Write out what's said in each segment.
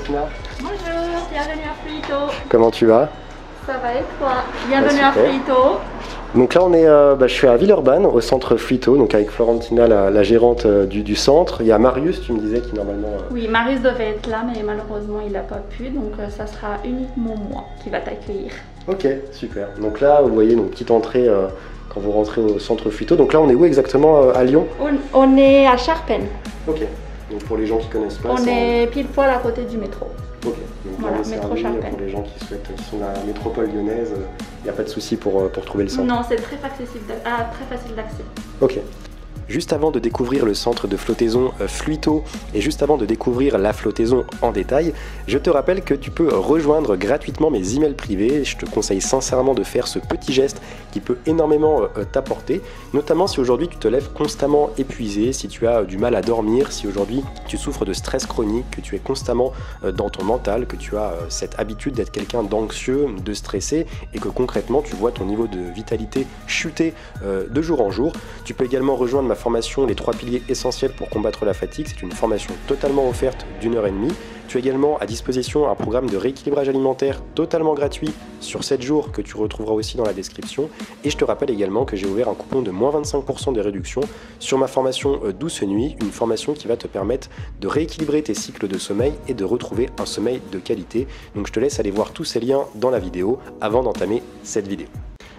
Florentina. Bonjour, bienvenue à Fluito. Comment tu vas? Ça va et toi? Bienvenue à super. Fluito. Donc là, je suis à Villeurbanne, au centre Fluito, donc avec Florentina, la gérante du centre. Il y a Marius, tu me disais, qui normalement... Oui, Marius devait être là, mais malheureusement, il n'a pas pu. Donc, ça sera uniquement moi qui va t'accueillir. Ok, super. Donc là, vous voyez, une petite entrée quand vous rentrez au centre Fluito. Donc là, on est où exactement à Lyon? On est à Charpennes. Ok. Donc pour les gens qui connaissent pas... On est pile poil à côté du métro. Ok. Donc voilà, métro Charpennes. Pour les gens qui sont dans la métropole lyonnaise, il n'y a pas de souci pour trouver le centre. Non, c'est très facile d'accès. Ok. Juste avant de découvrir le centre de flottaison Fluito et juste avant de découvrir la flottaison en détail, je te rappelle que tu peux rejoindre gratuitement mes emails privés. Je te conseille sincèrement de faire ce petit geste qui peut énormément t'apporter, notamment si aujourd'hui tu te lèves constamment épuisé, si tu as du mal à dormir, si aujourd'hui tu souffres de stress chronique, que tu es constamment dans ton mental, que tu as cette habitude d'être quelqu'un d'anxieux, de stressé et que concrètement tu vois ton niveau de vitalité chuter de jour en jour. Tu peux également rejoindre ma formation Les 3 piliers essentiels pour combattre la fatigue. C'est une formation totalement offerte d'1h30. Tu as également à disposition un programme de rééquilibrage alimentaire totalement gratuit sur 7 jours que tu retrouveras aussi dans la description. Et je te rappelle également que j'ai ouvert un coupon de moins 25% de réduction sur ma formation Douce Nuit, une formation qui va te permettre de rééquilibrer tes cycles de sommeil et de retrouver un sommeil de qualité. Donc je te laisse aller voir tous ces liens dans la vidéo avant d'entamer cette vidéo.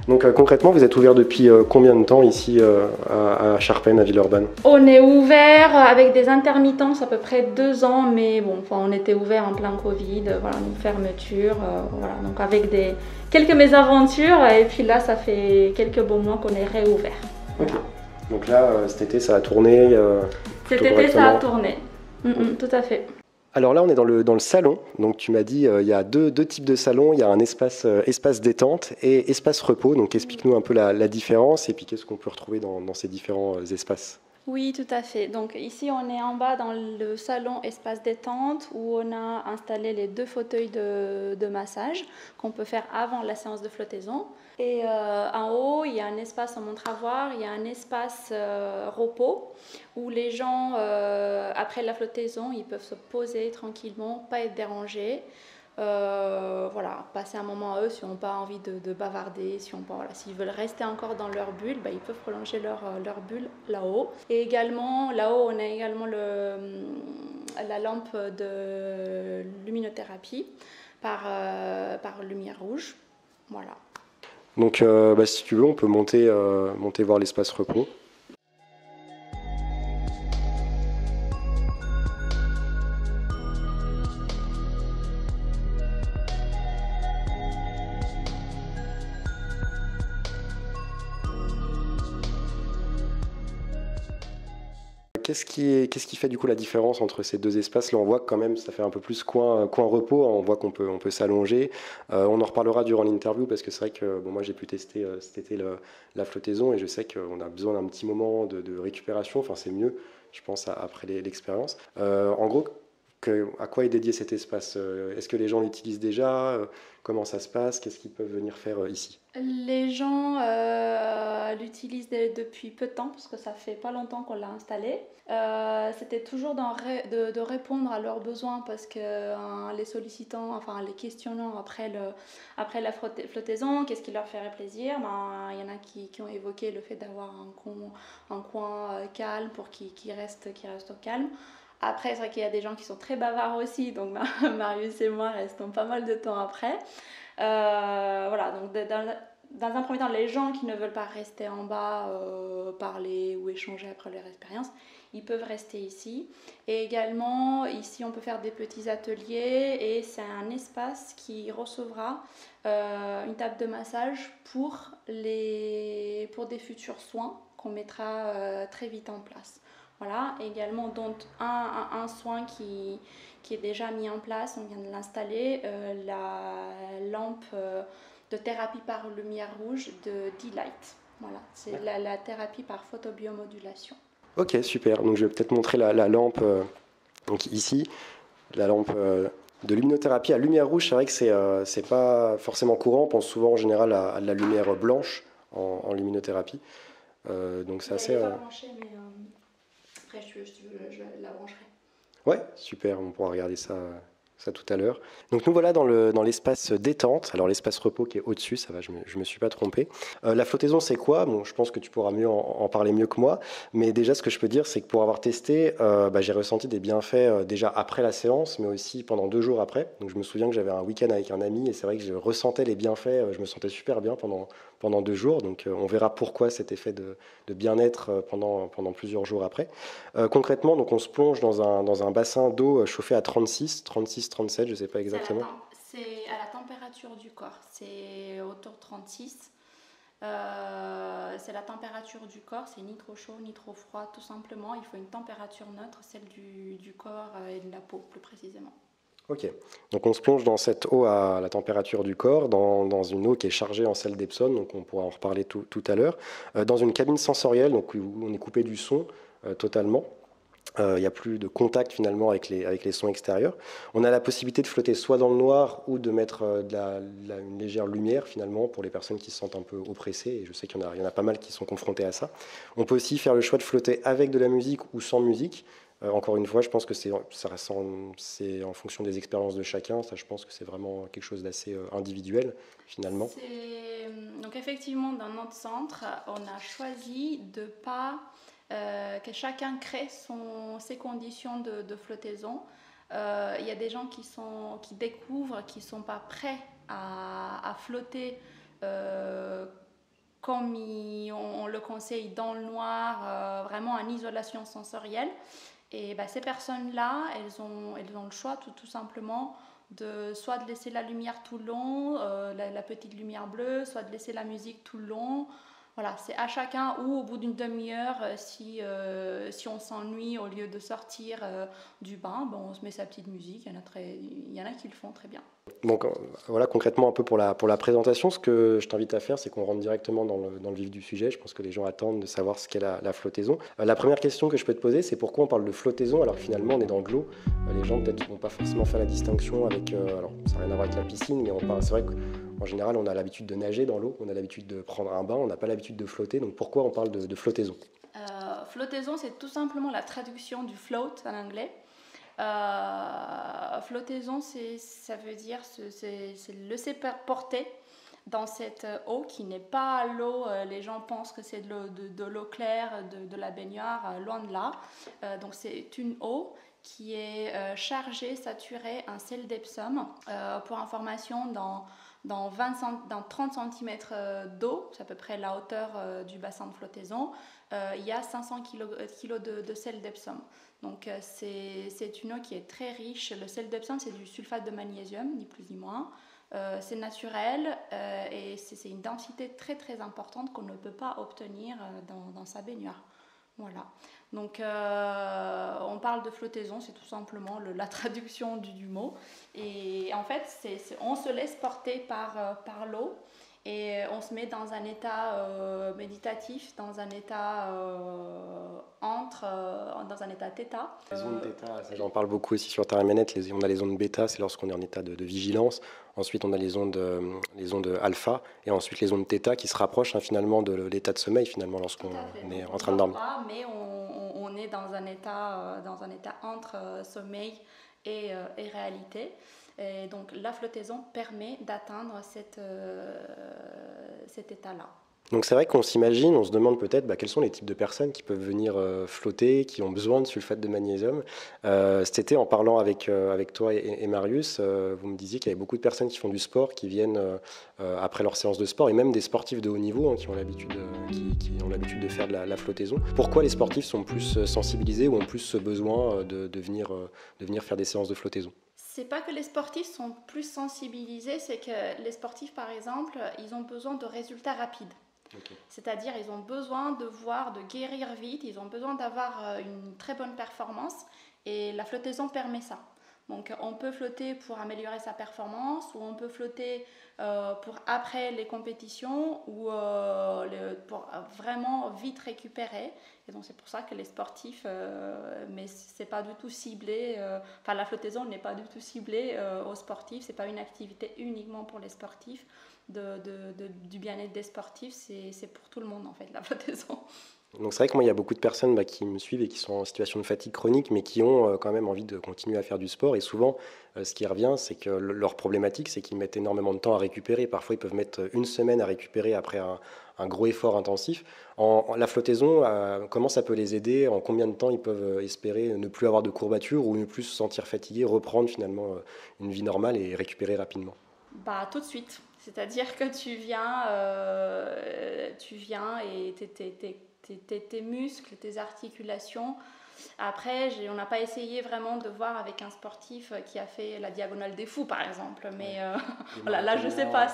Donc concrètement, vous êtes ouvert depuis combien de temps ici à Charpennes, à Villeurbanne? On est ouvert avec des intermittences à peu près 2 ans, mais bon, enfin, on était ouvert en plein Covid, voilà, donc fermeture, voilà, donc avec quelques mésaventures, et puis là, ça fait quelques bons mois qu'on est réouvert. Voilà. Okay. Donc là, cet été, ça a tourné cet été, ça a tourné, tout à fait. Alors là, on est dans le salon. Donc tu m'as dit, il y a deux types de salons. Il y a un espace détente et espace repos. Donc explique-nous un peu la différence et puis qu'est-ce qu'on peut retrouver dans ces différents espaces. Oui, tout à fait. Donc ici, on est en bas dans le salon espace détente où on a installé les 2 fauteuils de massage qu'on peut faire avant la séance de flottaison. Et en haut, il y a un espace, on montre à voir, il y a un espace repos où les gens, après la flottaison, ils peuvent se poser tranquillement, pas être dérangés. Voilà, passer un moment à eux si on n'a pas envie de bavarder, si voilà, s'ils veulent rester encore dans leur bulle, bah, ils peuvent prolonger leur bulle là-haut. Et également, là-haut, on a également la lampe de luminothérapie par lumière rouge. Voilà. Donc si tu veux, on peut monter voir l'espace repos. Qu'est-ce qui fait du coup la différence entre ces 2 espaces? Là, on voit que quand même ça fait un peu plus coin repos, on voit qu'on peut s'allonger. On en reparlera durant l'interview parce que c'est vrai que moi j'ai pu tester cet été la flottaison et je sais qu'on a besoin d'un petit moment de récupération, enfin c'est mieux je pense après l'expérience. En gros, à quoi est dédié cet espace? Est-ce que les gens l'utilisent déjà? Comment ça se passe? Qu'est-ce qu'ils peuvent venir faire ici? Les gens l'utilisent depuis peu de temps parce que ça fait pas longtemps qu'on l'a installé. C'était toujours de répondre à leurs besoins parce que les sollicitant, enfin les questionnant après la flottaison, qu'est-ce qui leur ferait plaisir, il y en a qui ont évoqué le fait d'avoir un coin calme pour qu'ils restent au calme. Après, c'est vrai qu'il y a des gens qui sont très bavards aussi, donc Marius et moi restons pas mal de temps après. Voilà, donc dans un premier temps, les gens qui ne veulent pas rester en bas, parler ou échanger après leur expérience, ils peuvent rester ici. Et également, ici, on peut faire des petits ateliers et c'est un espace qui recevra une table de massage pour des futurs soins qu'on mettra très vite en place. Voilà, également donc un soin qui est déjà mis en place, on vient de l'installer, la lampe de thérapie par lumière rouge de D-Light. Voilà, c'est la thérapie par photobiomodulation. Ok, super. Donc je vais peut-être montrer la lampe donc ici, la lampe de luminothérapie à lumière rouge. C'est vrai que c'est pas forcément courant. On pense souvent en général à de la lumière blanche en luminothérapie. Donc c'est assez... Elle n'est pas branchée, mais après je la brancherai. Ouais, super. On pourra regarder ça ça tout à l'heure. Donc nous voilà dans l'espace détente, alors l'espace repos qui est au-dessus, ça va, je me suis pas trompé. La flottaison c'est quoi? Bon, je pense que tu pourras mieux en parler mieux que moi, mais déjà ce que je peux dire c'est que pour avoir testé, j'ai ressenti des bienfaits déjà après la séance, mais aussi pendant 2 jours après. Donc je me souviens que j'avais un week-end avec un ami et c'est vrai que je ressentais les bienfaits, je me sentais super bien pendant 2 jours, donc on verra pourquoi cet effet de bien-être pendant plusieurs jours après. Concrètement, donc on se plonge dans un bassin d'eau chauffé à 36, 37, je ne sais pas exactement. C'est à la température du corps, c'est autour de 36. C'est la température du corps, c'est ni trop chaud ni trop froid, tout simplement. Il faut une température neutre, celle du corps et de la peau plus précisément. Ok, donc on se plonge dans cette eau à la température du corps, dans une eau qui est chargée en sel d'Epsom, donc on pourra en reparler tout à l'heure, dans une cabine sensorielle, donc où on est coupé du son totalement. Il n'y a plus de contact finalement avec les sons extérieurs. On a la possibilité de flotter soit dans le noir ou de mettre une légère lumière finalement pour les personnes qui se sentent un peu oppressées. Et je sais qu'il y en a pas mal qui sont confrontés à ça. On peut aussi faire le choix de flotter avec de la musique ou sans musique. Encore une fois, je pense que c'est en fonction des expériences de chacun. Ça, je pense que c'est vraiment quelque chose d'assez individuel finalement. Donc effectivement, dans notre centre, on a choisi de pas que chacun crée ses conditions de flottaison. Il y a des gens qui découvrent, qui ne sont pas prêts à flotter comme on le conseille dans le noir, vraiment en isolation sensorielle. Et ces personnes-là, elles ont le choix tout simplement soit de laisser la lumière tout le long, la petite lumière bleue, soit de laisser la musique tout le long. Voilà, c'est à chacun, ou au bout d'une demi-heure, si on s'ennuie, au lieu de sortir du bain, on se met sa petite musique. Il y en a qui le font très bien. Donc voilà concrètement un peu pour la présentation, ce que je t'invite à faire, c'est qu'on rentre directement dans le vif du sujet. Je pense que les gens attendent de savoir ce qu'est la flottaison. La première question que je peux te poser, c'est pourquoi on parle de flottaison alors que finalement on est dans de l'eau. Les gens peut-être vont pas forcément faire la distinction avec, alors ça n'a rien à voir avec la piscine, mais c'est vrai qu'en général on a l'habitude de nager dans l'eau, on a l'habitude de prendre un bain, on n'a pas l'habitude de flotter. Donc pourquoi on parle de flottaison? Flottaison, c'est tout simplement la traduction du float en anglais. Flottaison, ça veut dire c'est laisser porter dans cette eau qui n'est pas l'eau. Les gens pensent que c'est de l'eau claire, de la baignoire, loin de là. Donc c'est une eau qui est chargée, saturée en sel d'Epsom. Pour information, dans 30 cm d'eau, c'est à peu près la hauteur du bassin de flottaison, il y a 500 kg de sel d'Epsom. Donc c'est une eau qui est très riche. Le sel d'Epsom, c'est du sulfate de magnésium, ni plus ni moins. C'est naturel et c'est une densité très très importante qu'on ne peut pas obtenir dans sa baignoire. Voilà. Donc on parle de flottaison, c'est tout simplement la traduction du mot. Et en fait, on se laisse porter par l'eau. Et on se met dans un état méditatif, dans un état dans un état θ. Les zones θ, ça, j'en parle beaucoup aussi sur Terre et Manette. On a les zones bêta, c'est lorsqu'on est en état de vigilance. Ensuite, on a les ondes alpha et ensuite les ondes θ qui se rapprochent finalement de l'état de sommeil finalement lorsqu'on est en train de dormir. Mais on est dans un état entre sommeil et réalité. Et donc la flottaison permet d'atteindre cet état-là. Donc c'est vrai qu'on s'imagine, on se demande peut-être quels sont les types de personnes qui peuvent venir flotter, qui ont besoin de sulfate de magnésium. Cet été, en parlant avec toi et Marius, vous me disiez qu'il y avait beaucoup de personnes qui font du sport, qui viennent après leur séance de sport, et même des sportifs de haut niveau qui ont l'habitude de faire de la flottaison. Pourquoi les sportifs sont plus sensibilisés ou ont plus ce besoin de venir faire des séances de flottaison? C'est pas que les sportifs sont plus sensibilisés, c'est que les sportifs, par exemple, ils ont besoin de résultats rapides. Okay. C'est-à-dire ils ont besoin de guérir vite, ils ont besoin d'avoir une très bonne performance et la flottaison permet ça. Donc on peut flotter pour améliorer sa performance ou on peut flotter pour après les compétitions ou pour vraiment vite récupérer. Et donc c'est pour ça que les sportifs, mais c'est pas du tout ciblé, la flottaison n'est pas du tout ciblée aux sportifs, c'est pas une activité uniquement pour les sportifs. Du bien-être des sportifs, c'est pour tout le monde en fait, la flottaison. Donc c'est vrai que moi, il y a beaucoup de personnes qui me suivent et qui sont en situation de fatigue chronique, mais qui ont quand même envie de continuer à faire du sport. Et souvent, ce qui revient, c'est que leur problématique, c'est qu'ils mettent énormément de temps à récupérer. Parfois, ils peuvent mettre une semaine à récupérer après un gros effort intensif. La flottaison, comment ça peut les aider? En combien de temps ils peuvent espérer ne plus avoir de courbatures ou ne plus se sentir fatigués, reprendre finalement une vie normale et récupérer rapidement? Bah, tout de suite. C'est-à-dire que tu viens et tes muscles, tes articulations. Après, on n'a pas essayé vraiment de voir avec un sportif qui a fait la diagonale des fous, par exemple. Mais voilà, là, je ne sais pas.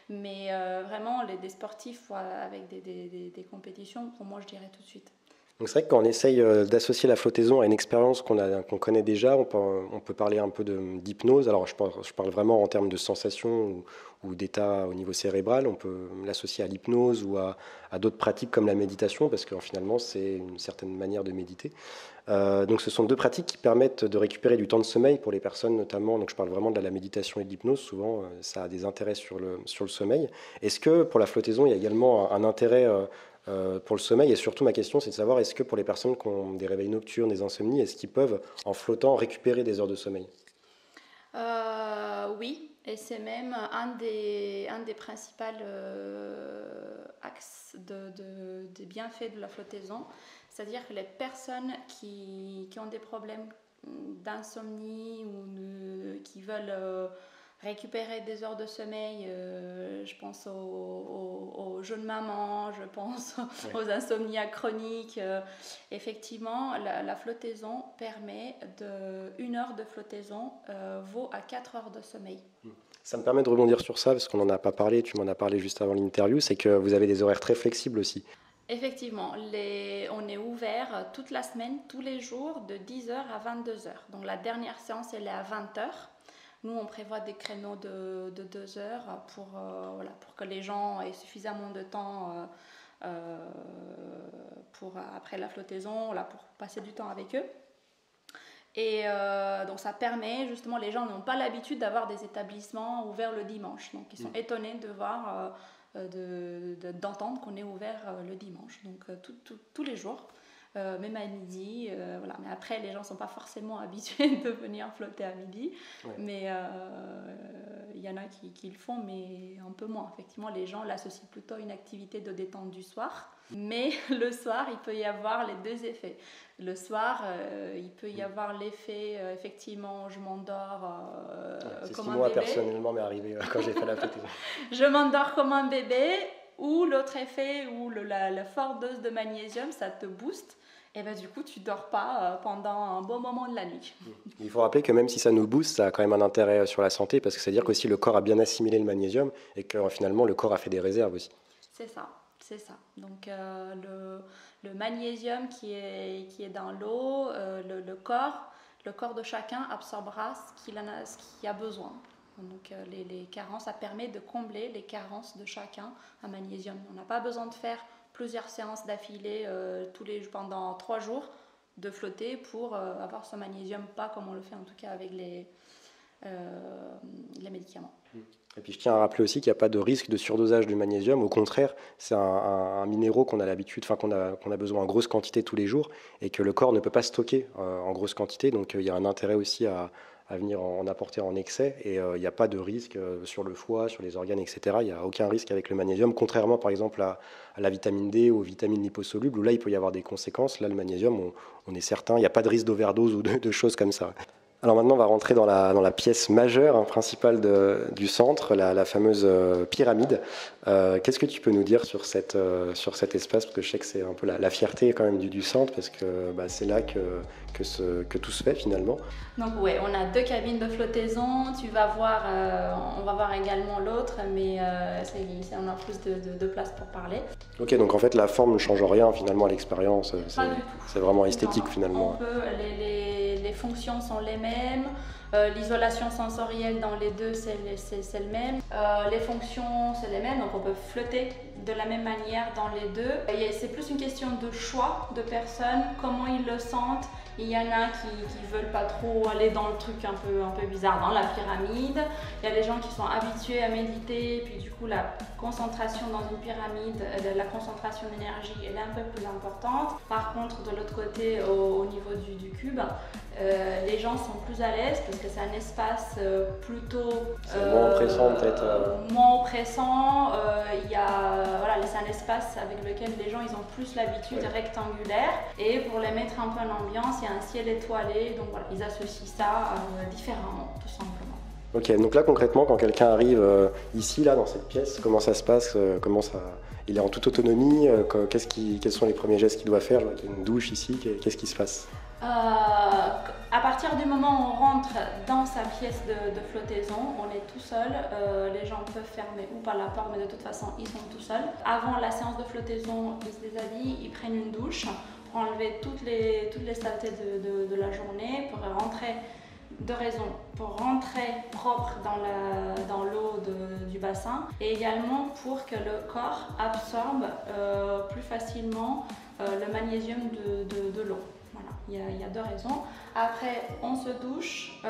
Mais vraiment, des sportifs avec des compétitions, pour moi, je dirais tout de suite. Donc c'est vrai que quand on essaye d'associer la flottaison à une expérience qu'on connaît déjà, on peut parler un peu d'hypnose. Alors je parle vraiment en termes de sensations ou d'état au niveau cérébral. On peut l'associer à l'hypnose ou à d'autres pratiques comme la méditation, parce que finalement c'est une certaine manière de méditer. Donc ce sont deux pratiques qui permettent de récupérer du temps de sommeil pour les personnes notamment. Donc je parle vraiment de la méditation et de l'hypnose. Souvent ça a des intérêts sur le sommeil. Est-ce que pour la flottaison il y a également un intérêt pour le sommeil? Et surtout ma question c'est de savoir, est-ce que pour les personnes qui ont des réveils nocturnes, des insomnies, est-ce qu'ils peuvent en flottant récupérer des heures de sommeil? Oui, et c'est même un des principaux axes des bienfaits de la flottaison. C'est-à-dire que les personnes qui ont des problèmes d'insomnie ou qui veulent récupérer des heures de sommeil, je pense aux jeunes mamans, je pense aux insomniaques chroniques. Effectivement, la flottaison permet une heure de flottaison vaut à 4 heures de sommeil. Ça me permet de rebondir sur ça, parce qu'on n'en a pas parlé, tu m'en as parlé juste avant l'interview, c'est que vous avez des horaires très flexibles aussi. Effectivement, on est ouvert toute la semaine, tous les jours, de 10h à 22h. Donc la dernière séance, elle est à 20h. Nous, on prévoit des créneaux de 2 heures pour que les gens aient suffisamment de temps après la flottaison, pour passer du temps avec eux. Et donc ça permet, justement, les gens n'ont pas l'habitude d'avoir des établissements ouverts le dimanche. Donc ils sont étonnés de voir, d'entendre qu'on est ouvert le dimanche. Donc tous les jours. Même à midi, voilà. Mais après les gens ne sont pas forcément habitués de venir flotter à midi, mais il y en a qui le font, mais un peu moins. Effectivement, les gens l'associent plutôt à une activité de détente du soir, mais le soir il peut y avoir les deux effets. Le soir il peut y avoir l'effet, effectivement, je m'endors comme un bébé. Moi personnellement m'est arrivé quand j'ai fait la flottaison. Je m'endors comme un bébé. Ou l'autre effet, où la forte dose de magnésium, ça te booste, et ben du coup tu dors pas pendant un bon moment de la nuit. Il faut rappeler que même si ça nous booste, ça a quand même un intérêt sur la santé, parce que c'est-à-dire qu'aussi le corps a bien assimilé le magnésium et que finalement le corps a fait des réserves aussi. C'est ça. Donc le magnésium qui est dans l'eau, le corps de chacun absorbera ce qu'il a besoin. Donc les carences, ça permet de combler les carences de chacun en magnésium. On n'a pas besoin de faire plusieurs séances d'affilée pendant 3 jours de flotter pour avoir ce magnésium, pas comme on le fait en tout cas avec les médicaments. Et puis je tiens à rappeler aussi qu'il n'y a pas de risque de surdosage du magnésium. Au contraire, c'est un minéraux qu'on a l'habitude, qu'on a besoin en grosse quantité tous les jours et que le corps ne peut pas stocker en grosse quantité. Donc il y a un intérêt aussi à venir en apporter en excès, et il n'y a pas de risque sur le foie, sur les organes, etc. Il n'y a aucun risque avec le magnésium, contrairement par exemple à la vitamine D ou aux vitamines liposolubles, où là il peut y avoir des conséquences. Là le magnésium, on est certain, il n'y a pas de risque d'overdose ou de choses comme ça. Alors maintenant on va rentrer dans la pièce majeure, principale du centre, la fameuse pyramide. Qu'est-ce que tu peux nous dire sur cet espace? Parce que je sais que c'est un peu la fierté quand même du centre, parce que c'est là que tout se fait finalement. Donc on a 2 cabines de flottaison. On va voir également l'autre, mais on a plus de place pour parler. Ok, donc en fait la forme ne change rien finalement à l'expérience. C'est vraiment esthétique finalement. Les fonctions sont les mêmes. L'isolation sensorielle dans les deux, c'est le même. Les fonctions, c'est les mêmes, donc on peut flotter de la même manière dans les deux. C'est plus une question de choix de personnes, comment ils le sentent, Il y en a qui veulent pas trop aller dans le truc un peu bizarre, dans la pyramide. Il y a des gens qui sont habitués à méditer, puis du coup la concentration dans une pyramide, la concentration d'énergie, elle est un peu plus importante. Par contre, de l'autre côté, au niveau du cube, les gens sont plus à l'aise parce que c'est un espace plutôt moins oppressant peut-être. Moins oppressant. Voilà, c'est un espace avec lequel les gens ils ont plus l'habitude rectangulaire. Et pour les mettre un peu en ambiance, il y a un ciel étoilé. Donc voilà, ils associent ça différemment, tout simplement. Ok, donc là concrètement, quand quelqu'un arrive ici, là, dans cette pièce, comment ça se passe il est en toute autonomie, quels sont les premiers gestes qu'il doit faire? Il y a une douche ici, qu'est-ce qui se passe? À partir du moment où on rentre dans sa pièce de flottaison, on est tout seul. Les gens peuvent fermer ou pas la porte, mais de toute façon, ils sont tout seuls. Avant la séance de flottaison, ils se déshabillent, ils prennent une douche pour enlever toutes les saletés de la journée, pour rentrer. Deux raisons, pour rentrer propre dans l'eau du bassin et également pour que le corps absorbe plus facilement le magnésium de l'eau. Voilà, il y a deux raisons. Après, on se douche,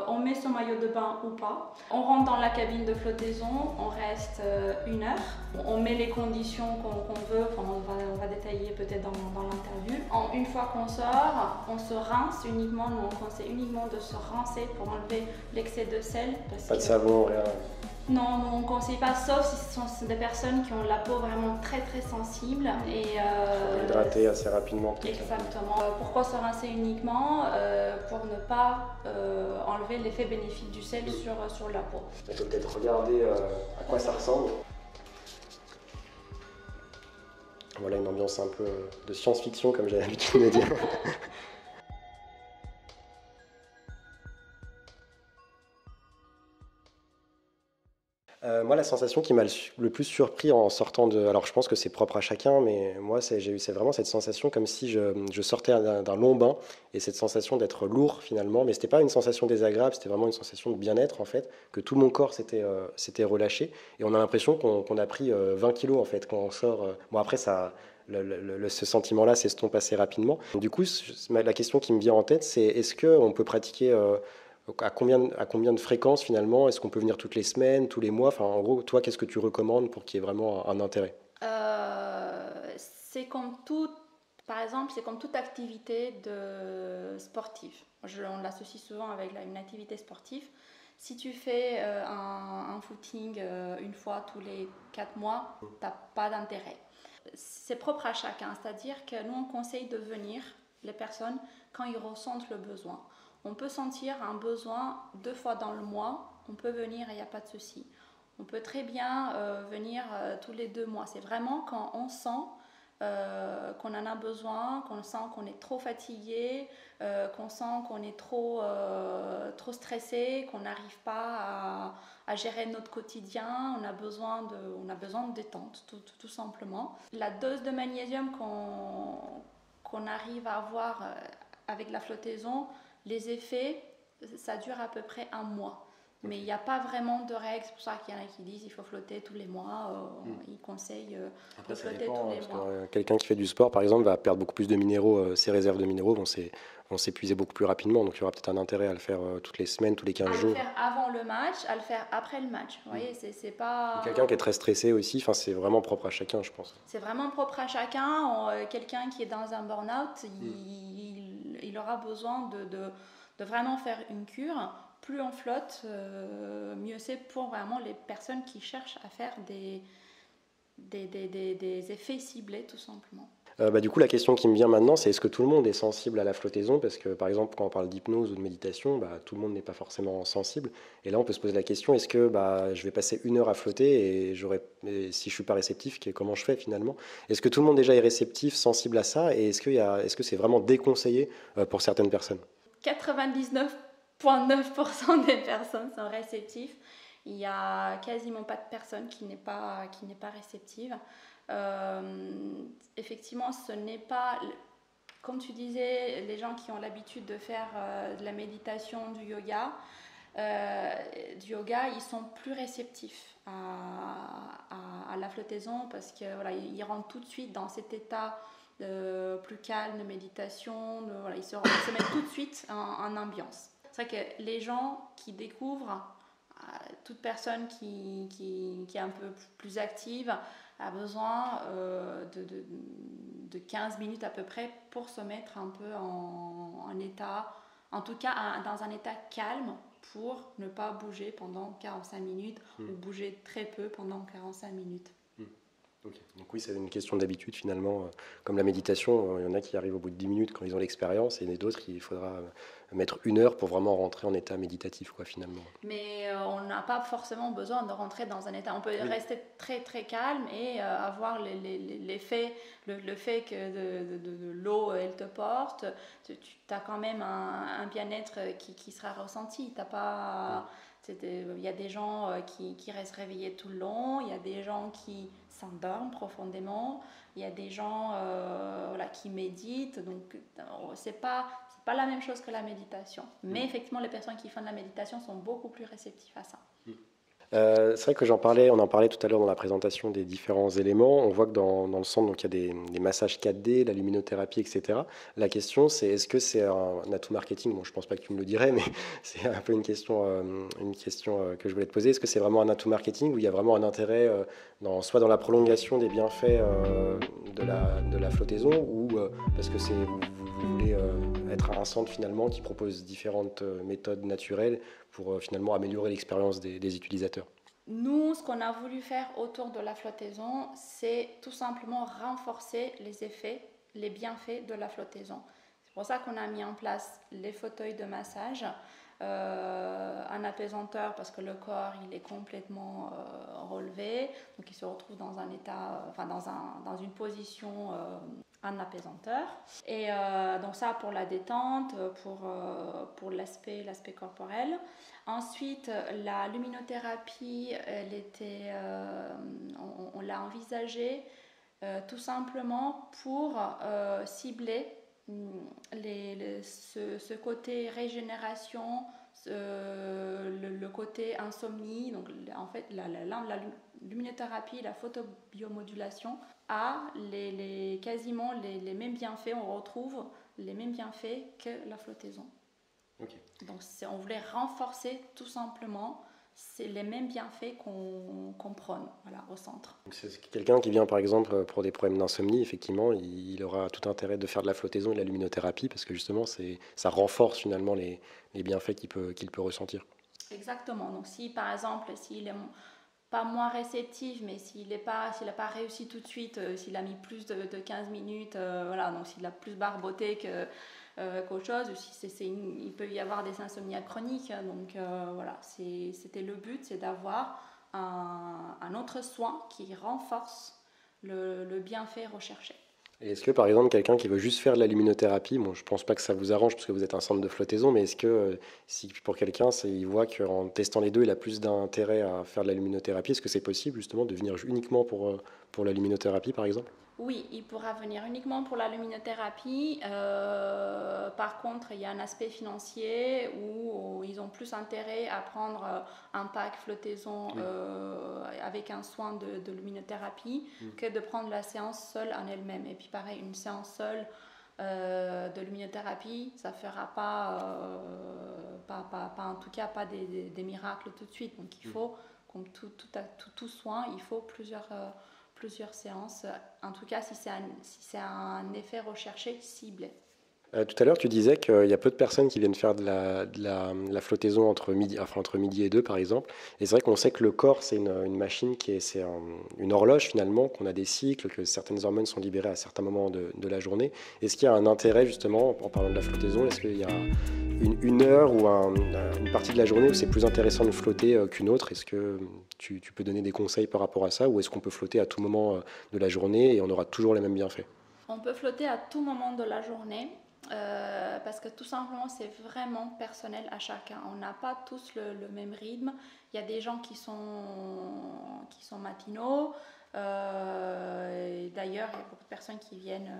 on met son maillot de bain ou pas. On rentre dans la cabine de flottaison, on reste 1 heure. On met les conditions qu'on veut, on va détailler peut-être dans l'interview. Une fois qu'on sort, on se rince uniquement, nous on conseille uniquement de se rincer pour enlever l'excès de sel. Pas de savon, rien. Non, on ne conseille pas, sauf si ce sont des personnes qui ont la peau vraiment très très sensible. Et hydrater assez rapidement. Exactement. Pourquoi se rincer uniquement? Pour ne pas enlever l'effet bénéfique du sel sur la peau. On peut peut-être regarder à quoi ça ressemble. Voilà une ambiance un peu de science-fiction, comme j'ai l'habitude de dire. Moi, la sensation qui m'a le plus surpris en sortant de... Alors, je pense que c'est propre à chacun, mais moi, j'ai eu vraiment cette sensation comme si je sortais d'un long bain et cette sensation d'être lourd finalement. Mais c'était pas une sensation désagréable, c'était vraiment une sensation de bien-être en fait, que tout mon corps s'était relâché et on a l'impression qu'on a pris 20 kilos en fait quand on sort. Bon, après, ça... ce sentiment-là s'estompe assez rapidement. Du coup, la question qui me vient en tête, c'est est-ce qu'on peut pratiquer à combien de fréquences finalement? Est-ce qu'on peut venir toutes les semaines, tous les mois? Enfin, en gros, toi, qu'est-ce que tu recommandes pour qu'il y ait vraiment un intérêt? C'est comme tout, par exemple, c'est comme toute activité sportive. On l'associe souvent avec une activité sportive. Si tu fais un footing une fois tous les 4 mois, tu n'as pas d'intérêt. C'est propre à chacun, c'est-à-dire que nous, on conseille de venir, les personnes, quand ils ressentent le besoin. On peut sentir un besoin 2 fois dans le mois, on peut venir et il n'y a pas de souci. On peut très bien venir tous les 2 mois. C'est vraiment quand on sent qu'on en a besoin, qu'on sent qu'on est trop fatigué, qu'on sent qu'on est trop stressé, qu'on n'arrive pas à gérer notre quotidien. On a besoin de détente, tout simplement. La dose de magnésium qu'on arrive à avoir avec la flottaison, les effets, ça dure à peu près 1 mois. Mais il n'y a pas vraiment de règles, c'est pour ça qu'il y en a qui disent qu'il faut flotter tous les mois, ils conseillent de flotter tous les mois. Quelqu'un qui fait du sport, par exemple, va perdre beaucoup plus de minéraux, ses réserves de minéraux vont s'épuiser beaucoup plus rapidement, donc il y aura peut-être un intérêt à le faire toutes les semaines, tous les 15 jours. À le faire avant le match, à le faire après le match, vous voyez, c'est pas... Quelqu'un qui est très stressé aussi, c'est vraiment propre à chacun, je pense. C'est vraiment propre à chacun, quelqu'un qui est dans un burn-out, il aura besoin de vraiment faire une cure. Plus on flotte, mieux c'est pour vraiment les personnes qui cherchent à faire des effets ciblés, tout simplement. Du coup, la question qui me vient maintenant, c'est est-ce que tout le monde est sensible à la flottaison? Parce que, par exemple, quand on parle d'hypnose ou de méditation, tout le monde n'est pas forcément sensible. Et là, on peut se poser la question, est-ce que je vais passer 1 heure à flotter et si je ne suis pas réceptif, comment je fais finalement? Est-ce que tout le monde déjà est réceptif, sensible à ça? Et est-ce que c'est vraiment déconseillé pour certaines personnes? 99,9% des personnes sont réceptives. Il n'y a quasiment pas de personne qui n'est pas réceptive. Effectivement, ce n'est pas, comme tu disais, les gens qui ont l'habitude de faire de la méditation, du yoga, ils sont plus réceptifs à la flottaison parce que voilà, ils rentrent tout de suite dans cet état plus calme, de méditation. Voilà, ils se mettent tout de suite en ambiance. C'est vrai que les gens qui découvrent, toute personne qui est un peu plus active a besoin de 15 minutes à peu près pour se mettre un peu en état, en tout cas dans un état calme, pour ne pas bouger pendant 45 minutes ou bouger très peu pendant 45 minutes. Okay. Donc oui, c'est une question d'habitude finalement. Comme la méditation, il y en a qui arrivent au bout de 10 minutes quand ils ont l'expérience, et d'autres, il faudra mettre 1 heure pour vraiment rentrer en état méditatif, quoi, finalement. Mais on n'a pas forcément besoin de rentrer dans un état. On peut rester très très calme et avoir l'effet, le fait que de l'eau, elle te porte. Tu as quand même un bien-être qui sera ressenti. T'as pas... Il y a des gens qui restent réveillés tout le long, il y a des gens qui s'endorment profondément, il y a des gens voilà, qui méditent, donc c'est pas la même chose que la méditation. Mais effectivement, les personnes qui font de la méditation sont beaucoup plus réceptives à ça. C'est vrai que on en parlait tout à l'heure dans la présentation des différents éléments. On voit que dans le centre, donc, il y a des massages 4D, la luminothérapie, etc. La question, c'est est-ce que c'est un atout marketing? Bon, je ne pense pas que tu me le dirais, mais c'est un peu une question que je voulais te poser. Est-ce que c'est vraiment un atout marketing, ou il y a vraiment un intérêt soit dans la prolongation des bienfaits de la flottaison, ou parce que vous voulez être un centre finalement qui propose différentes méthodes naturelles pour finalement améliorer l'expérience des utilisateurs? Nous, ce qu'on a voulu faire autour de la flottaison, c'est tout simplement renforcer les effets, les bienfaits de la flottaison. C'est pour ça qu'on a mis en place les fauteuils de massage, un apaisanteur parce que le corps il est complètement relevé, donc il se retrouve dans un état, dans une position en apaisanteur. Et donc ça pour la détente, pour l'aspect corporel. Ensuite, la luminothérapie, on l'a envisagée tout simplement pour cibler ce côté régénération, le côté insomnie. Donc en fait, la luminothérapie, la photobiomodulation a quasiment les mêmes bienfaits, on retrouve les mêmes bienfaits que la flottaison. Okay. Donc on voulait renforcer tout simplement les mêmes bienfaits qu'on prône, voilà, au centre. Donc c'est quelqu'un qui vient par exemple pour des problèmes d'insomnie, effectivement, il aura tout intérêt de faire de la flottaison et de la luminothérapie, parce que justement ça renforce finalement les bienfaits qu'il peut ressentir. Exactement. Donc si par exemple, s'il est pas moins réceptif, mais s'il n'a pas réussi tout de suite, s'il a mis plus de 15 minutes, voilà, donc s'il a plus barboté qu'autre chose, il peut y avoir des insomniaques chroniques. Donc voilà, c'était le but, c'est d'avoir un autre soin qui renforce le bienfait recherché. Et est-ce que par exemple quelqu'un qui veut juste faire de la luminothérapie, bon, je pense pas que ça vous arrange parce que vous êtes un centre de flottaison, mais est-ce que si pour quelqu'un il voit qu'en testant les deux il a plus d'intérêt à faire de la luminothérapie, est-ce que c'est possible justement de venir uniquement pour la luminothérapie par exemple? Oui, il pourra venir uniquement pour la luminothérapie. Par contre, il y a un aspect financier où ils ont plus intérêt à prendre un pack flottaison avec un soin de luminothérapie que de prendre la séance seule en elle-même. Et puis pareil, une séance seule de luminothérapie, ça ne fera pas en tout cas pas des miracles tout de suite. Donc il faut, comme tout soin, il faut plusieurs séances, en tout cas si c'est un effet recherché ciblé. Tout à l'heure, tu disais qu'il y a peu de personnes qui viennent faire de la flottaison entre midi et 2, par exemple. Et c'est vrai qu'on sait que le corps, c'est une machine c'est une horloge finalement, qu'on a des cycles, que certaines hormones sont libérées à certains moments de la journée. Est-ce qu'il y a un intérêt justement, en parlant de la flottaison, est-ce qu'il y a une heure ou une partie de la journée où c'est plus intéressant de flotter qu'une autre? Est-ce que tu peux donner des conseils par rapport à ça, ou est-ce qu'on peut flotter à tout moment de la journée et on aura toujours les mêmes bienfaits? On peut flotter à tout moment de la journée. Parce que tout simplement c'est vraiment personnel à chacun, on n'a pas tous le même rythme. Il y a des gens qui sont matinaux, et d'ailleurs il y a beaucoup de personnes qui viennent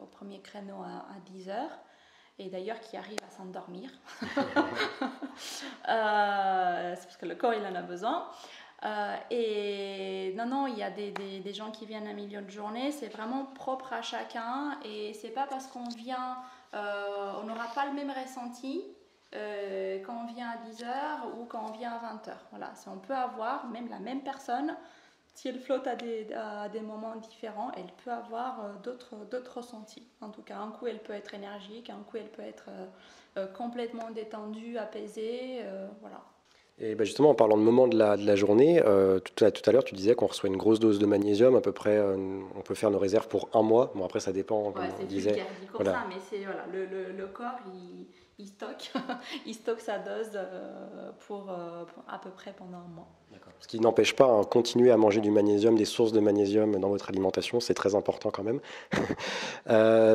au premier créneau à 10h et d'ailleurs qui arrivent à s'endormir. C'est parce que le corps il en a besoin. Et non, il y a des gens qui viennent à milieu de journée, c'est vraiment propre à chacun et c'est pas parce qu'on vient, on n'aura pas le même ressenti quand on vient à 10h ou quand on vient à 20h. Voilà, on peut avoir même la même personne, si elle flotte à des moments différents, elle peut avoir d'autres ressentis. En tout cas, un coup elle peut être énergique, un coup elle peut être complètement détendue, apaisée, voilà. Et bah justement, en parlant de moment de la journée, tout à l'heure, tu disais qu'on reçoit une grosse dose de magnésium, à peu près, on peut faire nos réserves pour un mois. Bon, après, ça dépend, comme Ouais, on c'est disait. vulgaire dit comme Voilà. ça, mais c'est voilà, le corps il stocke, il stocke sa dose pour à peu près pendant un mois. Ce qui n'empêche pas, hein, continuer à manger du magnésium, des sources de magnésium dans votre alimentation, c'est très important quand même.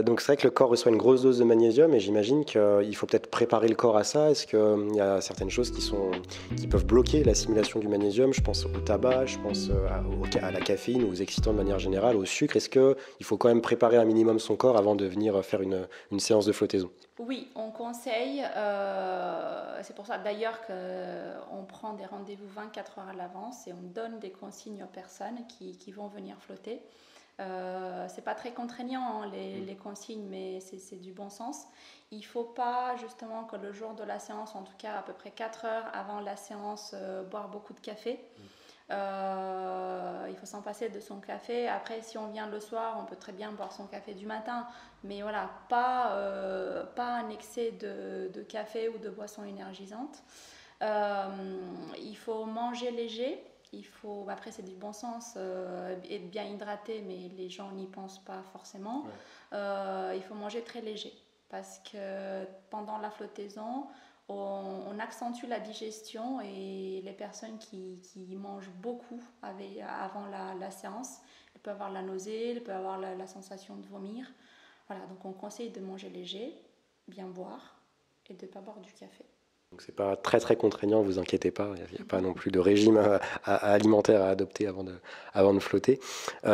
Donc c'est vrai que le corps reçoit une grosse dose de magnésium et j'imagine qu'il faut peut-être préparer le corps à ça. Est-ce qu'il y a certaines choses qui peuvent bloquer l'assimilation du magnésium? Je pense au tabac, je pense à la caféine, aux excitants de manière générale, au sucre. Est-ce qu'il faut quand même préparer un minimum son corps avant de venir faire une séance de flottaison? Oui, on conseille, c'est pour ça d'ailleurs qu'on prend des rendez-vous 24 heures à l'avance et on donne des consignes aux personnes qui vont venir flotter. C'est pas très contraignant hein, les consignes, mais c'est du bon sens. Il faut pas justement que le jour de la séance, en tout cas à peu près 4 heures avant la séance, boire beaucoup de café. Il faut s'en passer de son café. Après, si on vient le soir, on peut très bien boire son café du matin, mais voilà, pas un excès de café ou de boisson énergisante. Il faut manger léger. Après c'est du bon sens, être bien hydraté, mais les gens n'y pensent pas forcément. Il faut manger très léger parce que pendant la flottaison, on accentue la digestion et les personnes qui mangent beaucoup avant la séance, elles peuvent avoir la nausée, elles peuvent avoir la sensation de vomir. Voilà, donc on conseille de manger léger, bien boire et de ne pas boire du café. Donc c'est pas très très contraignant, vous inquiétez pas, il n'y a pas non plus de régime alimentaire à adopter avant de flotter.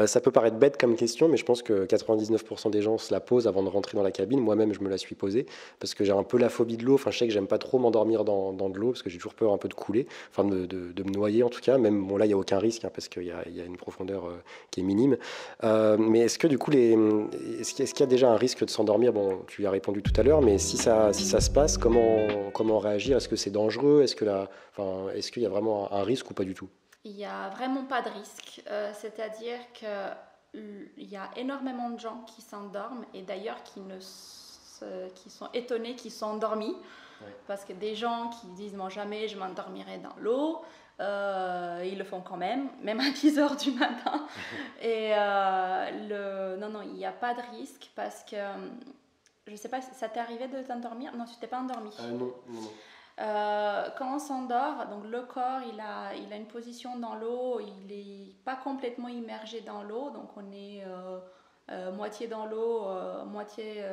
Ça peut paraître bête comme question, mais je pense que 99% des gens se la posent avant de rentrer dans la cabine. Moi-même, je me la suis posée parce que j'ai un peu la phobie de l'eau. Enfin, je sais que j'aime pas trop m'endormir dans de l'eau parce que j'ai toujours peur un peu de couler, enfin de me noyer en tout cas. Même bon là, il n'y a aucun risque hein, parce qu'il y a une profondeur qui est minime. Mais est-ce que du coup, est-ce qu'il y a déjà un risque de s'endormir? Bon, tu y as répondu tout à l'heure, mais si ça se passe, comment réagir? Est-ce que c'est dangereux? Est-ce qu'il y a vraiment un risque ou pas du tout? Il n'y a vraiment pas de risque. C'est-à-dire qu'il y a énormément de gens qui s'endorment et d'ailleurs qui sont étonnés qu'ils sont endormis. Ouais. Parce que des gens qui disent moi jamais je m'endormirai dans l'eau, ils le font quand même à 10h du matin. Et non, il n'y a pas de risque parce que je ne sais pas, ça t'est arrivé de t'endormir? Non, tu t'es pas endormi. Non. Quand on s'endort, donc le corps il a une position dans l'eau, il n'est pas complètement immergé dans l'eau, donc on est moitié dans l'eau, moitié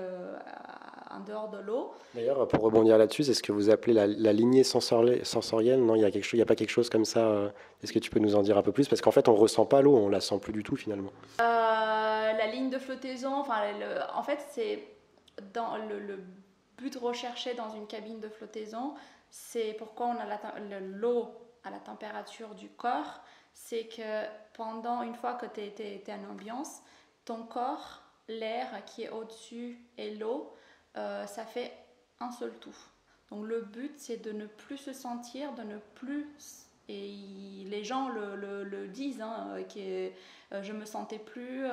en dehors de l'eau. D'ailleurs, pour rebondir là-dessus, c'est ce que vous appelez la lignée sensorielle? Non, il n'y a pas quelque chose comme ça. Est-ce que tu peux nous en dire un peu plus? Parce qu'en fait, on ne ressent pas l'eau, on ne la sent plus du tout finalement. La ligne de flottaison, en fait, c'est dans le but recherché dans une cabine de flottaison, c'est pourquoi on a l'eau à la température du corps, c'est que une fois que tu es en ambiance, ton corps, l'air qui est au-dessus et l'eau, ça fait un seul tout. Donc le but c'est de ne plus se sentir, de ne plus... Et les gens le disent, hein, je me sentais plus,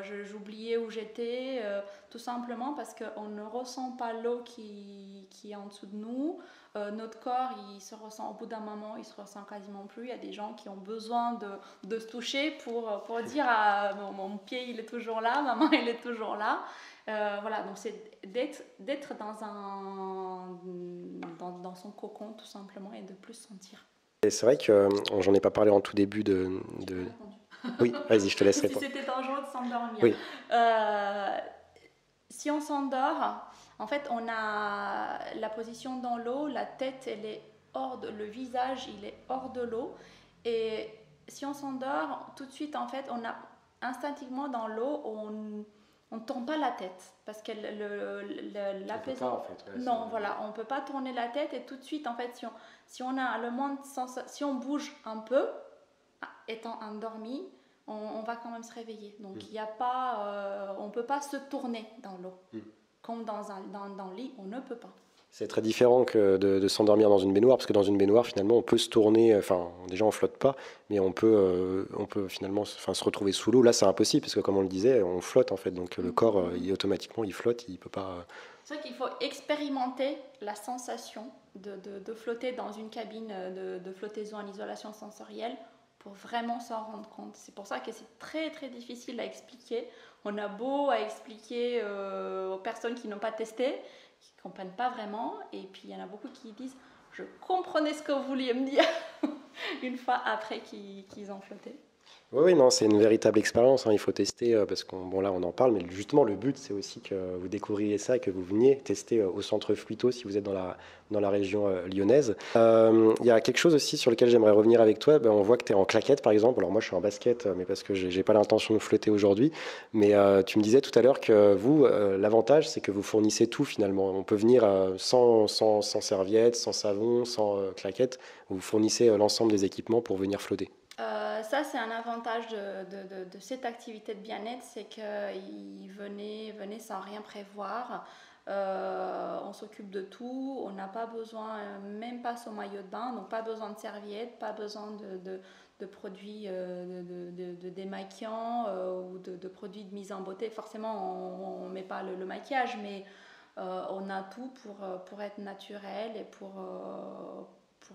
j'oubliais où j'étais, tout simplement parce qu'on ne ressent pas l'eau qui est en dessous de nous. Notre corps, il se ressent au bout d'un moment, il se ressent quasiment plus. Il y a des gens qui ont besoin de se toucher pour dire mon pied il est toujours là, ma main elle est toujours là. Voilà, donc c'est d'être dans son cocon tout simplement et de plus sentir. Et c'est vrai que j'en ai pas parlé en tout début de... Oui, vas-y, je te laisse répondre. Si c'était dangereux de s'endormir. Oui. Si on s'endort, en fait, on a la position dans l'eau, la tête, elle est le visage, il est hors de l'eau. Et si on s'endort, tout de suite, en fait, on a instinctivement dans l'eau, on ne tourne pas la tête parce que l'apaisement. En fait, ouais, non, voilà, on ne peut pas tourner la tête et tout de suite, en fait, si on a le moins de sens, si on bouge un peu, étant endormi, on va quand même se réveiller. Donc il y a pas, on ne peut pas se tourner dans l'eau. Comme dans le lit, on ne peut pas. C'est très différent que de s'endormir dans une baignoire, parce que dans une baignoire, finalement, on peut se tourner, enfin, déjà, on flotte pas, mais on peut finalement se retrouver sous l'eau. Là, c'est impossible, parce que comme on le disait, on flotte, en fait, donc le corps, automatiquement, il flotte, il peut pas... C'est vrai qu'il faut expérimenter la sensation de flotter dans une cabine de flottaison en isolation sensorielle pour vraiment s'en rendre compte. C'est pour ça que c'est très, très difficile à expliquer. On a beau à expliquer aux personnes qui n'ont pas testé, qui ne comprennent pas vraiment, et puis il y en a beaucoup qui disent « je comprenais ce que vous vouliez me dire » une fois après qu'ils ont flotté. Oui, non, c'est une véritable expérience, hein, il faut tester, parce là, on en parle, mais justement, le but, c'est aussi que vous découvriez ça et que vous veniez tester au centre Fluito si vous êtes dans la région lyonnaise. Il y a quelque chose aussi sur lequel j'aimerais revenir avec toi. On voit que tu es en claquette, par exemple. Alors moi, je suis en basket, mais parce que j'ai pas l'intention de flotter aujourd'hui. Mais tu me disais tout à l'heure que vous, l'avantage, c'est que vous fournissez tout, finalement. On peut venir sans serviette, sans savon, sans claquette. Vous fournissez l'ensemble des équipements pour venir flotter. Ça, c'est un avantage de cette activité de bien-être, c'est qu'ils venaient sans rien prévoir. On s'occupe de tout, on n'a pas besoin, même pas son maillot de bain, donc pas besoin de serviettes, pas besoin de produits de démaquillants ou de produits de mise en beauté. Forcément, on ne met pas le maquillage, mais on a tout pour être naturel et pour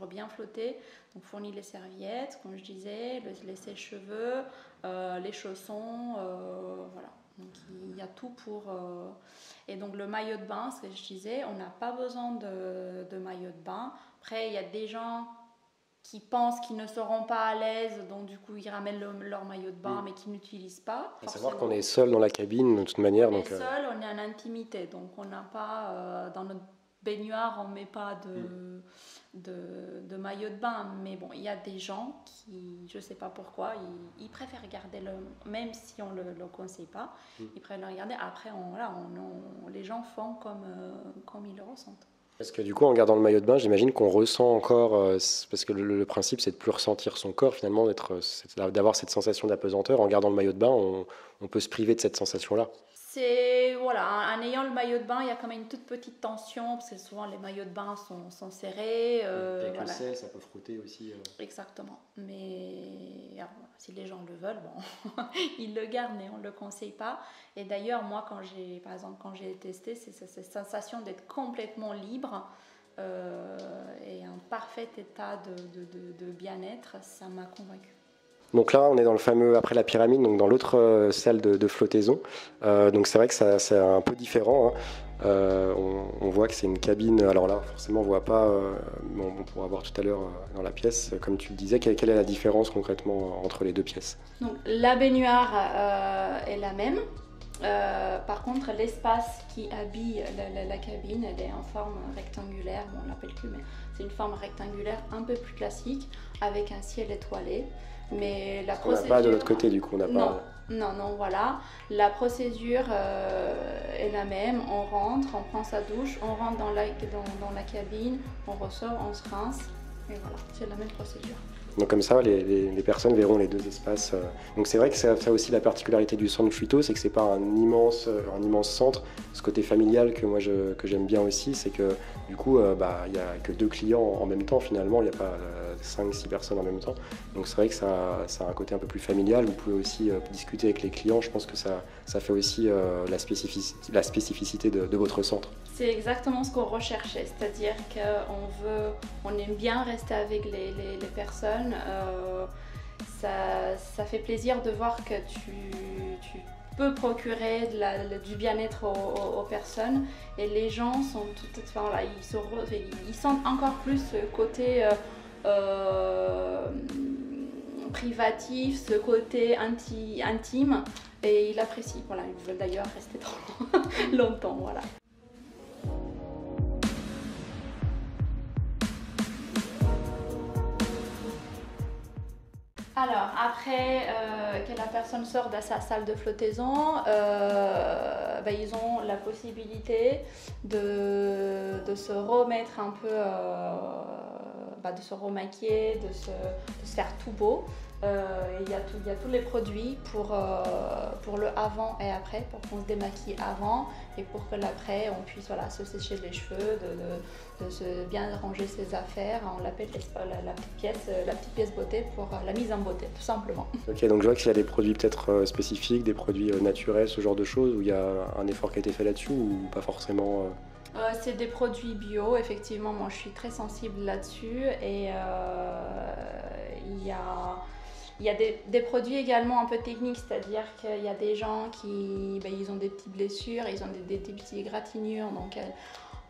bien flotter. Donc fournit les serviettes, comme je disais, les sèche-cheveux, les chaussons, voilà. Donc il y a tout pour... Et donc le maillot de bain, ce que je disais, on n'a pas besoin de maillot de bain. Après, il y a des gens qui pensent qu'ils ne seront pas à l'aise, donc du coup ils ramènent leur maillot de bain, mais qui n'utilisent pas. À savoir qu'on est seul dans la cabine de toute manière. On est seul, on est en intimité, donc on n'a pas dans notre baignoire, on ne met pas de maillot de bain, mais bon, il y a des gens qui, je ne sais pas pourquoi, ils préfèrent garder même si on ne le conseille pas, ils préfèrent le regarder. Après, les gens font comme ils le ressentent. Parce que du coup, en gardant le maillot de bain, j'imagine qu'on ressent encore, parce que le principe, c'est de plus ressentir son corps, finalement, d'avoir cette sensation d'apesanteur. En gardant le maillot de bain, on peut se priver de cette sensation-là. En ayant le maillot de bain, il y a quand même une toute petite tension, parce que souvent les maillots de bain sont serrés. Avec le sel, ça peut frotter aussi. Exactement. Mais si les gens le veulent, bon, ils le gardent, mais on ne le conseille pas. Et d'ailleurs, moi, par exemple, quand j'ai testé, c'est cette sensation d'être complètement libre et en parfait état de bien-être, ça m'a convaincue. Donc là, on est dans le fameux après la pyramide, donc dans l'autre salle de flottaison. Donc c'est vrai que c'est un peu différent. Hein. On voit que c'est une cabine. Alors là, forcément, on ne voit pas. On pourra voir tout à l'heure dans la pièce. Comme tu le disais, quelle est la différence concrètement entre les deux pièces? Donc la baignoire est la même. Par contre, l'espace qui habille la cabine, elle est en forme rectangulaire. Bon, on l'appelle cube, mais c'est une forme rectangulaire un peu plus classique, avec un ciel étoilé. Mais la procédure... On n'a pas de l'autre côté, du coup, on n'a pas... Non, voilà. La procédure est la même. On rentre, on prend sa douche, on rentre dans la cabine, on ressort, on se rince. Et voilà, c'est la même procédure. Donc comme ça, les personnes verront les deux espaces. Donc c'est vrai que ça a aussi la particularité du centre Fluito, c'est que c'est pas un immense centre. Ce côté familial que j'aime bien aussi, c'est que du coup, il n'y a que 2 clients en même temps finalement, il n'y a pas 5-6 personnes en même temps. Donc c'est vrai que ça a un côté un peu plus familial. Vous pouvez aussi discuter avec les clients. Je pense que ça fait aussi la spécificité de votre centre. C'est exactement ce qu'on recherchait, c'est-à-dire qu'on aime bien rester avec les personnes. Ça fait plaisir de voir que tu peux procurer du bien-être aux personnes, et les gens sont ils sentent encore plus ce côté privatif, ce côté intime, et ils apprécient. Voilà, ils veulent d'ailleurs rester trop longtemps. Voilà. Alors, après que la personne sort de sa salle de flottaison, ils ont la possibilité de se remettre un peu, de se remaquiller, de se faire tout beau. Il y a tous les produits pour le avant et après, pour qu'on se démaquille avant et pour que l'après, on puisse voilà, se sécher les cheveux, de se bien ranger ses affaires. On l'appelle la petite pièce beauté pour la mise en beauté, tout simplement. Ok, donc je vois qu'il y a des produits peut-être spécifiques, des produits naturels, ce genre de choses, où il y a un effort qui a été fait là-dessus ou pas forcément C'est des produits bio, effectivement, moi je suis très sensible là-dessus et il y a des produits également un peu techniques, c'est-à-dire qu'il y a des gens qui ils ont des petites blessures, ils ont des petites égratignures, donc